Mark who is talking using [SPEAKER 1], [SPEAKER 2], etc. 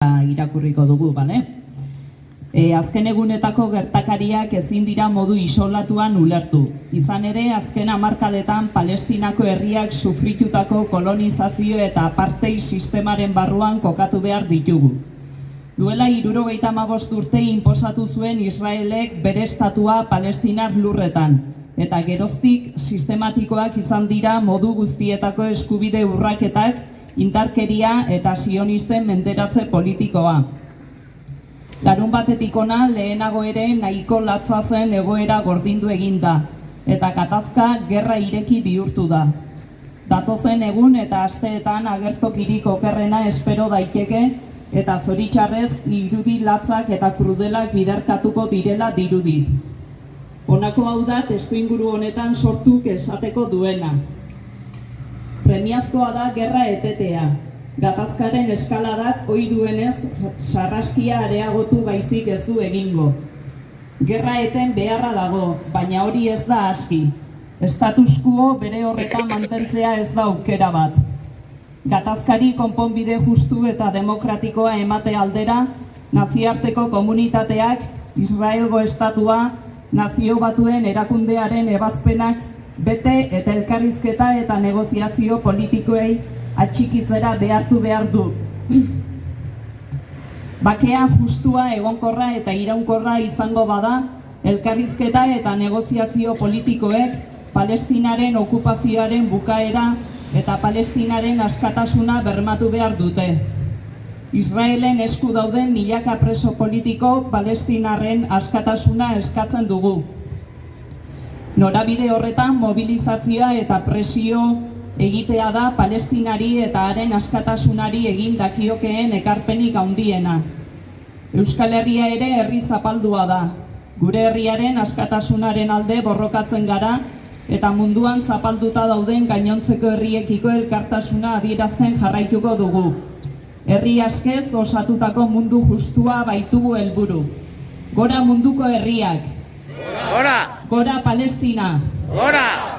[SPEAKER 1] eta irakurriko dugu, bale? Azken egunetako gertakariak ezin dira modu isolatuan ulertu. Izan ere, azken hamarkadetan Palestinako herriak sufritutako kolonizazio eta apartheid sistemaren barruan kokatu behar ditugu. Duela 75 urte inposatu zuen Israelek bere estatua palestinar lurretan, eta geroztik sistematikoak izan dira modu guztietako eskubide urraketak, indarkeria eta sionisten menderatze politikoa. Larunbatetik hona lehenago ere nahiko latza zen egoera gordindu eginda, eta gatazka gerra ireki bihurtu da. Datozen egun eta asteetan agertokirik okerrena espero daiteke, eta zoritxarrez irudi latzak eta krudelak biderkatuko direla dirudi. Honako hau da testuinguru honetan sortuk esateko duena. Premiazkoa da gerra etetea. Gatazkaren eskaladak ohi duenez sarraskia areagotu baizik ez du egingo. Gerra eten beharra dago, baina hori ez da aski. Status quo bere horretan mantentzea ez da aukera bat. Gatazkari konponbide justu eta demokratikoa emate aldera, nazioarteko komunitateak, Israelgo estatua, Nazio Batuen erakundearen ebazpenak, bete eta elkarrizketa eta negoziazio politikoei atxikitzera behartu behar du. Bakea justua, egonkorra eta iraunkorra izango bada, elkarrizketa eta negoziazio politikoek Palestinaren okupazioaren bukaera eta Palestinaren askatasuna bermatu behar dute. Israelen esku dauden milaka preso politiko Palestinaren askatasuna eskatzen dugu. Norabide horretan mobilizazioa eta presio egitea da Palestinari eta haren askatasunari egin dakiokeen ekarpenik handiena. Euskal Herria ere herri zapaldua da. Gure herriaren askatasunaren alde borrokatzen gara eta munduan zapalduta dauden gainontzeko herriekiko elkartasuna adierazten jarraituko dugu. Herri askez osatutako mundu justua baitugu helburu. Gora munduko herriak! Gora! Gora Palestina! Gora!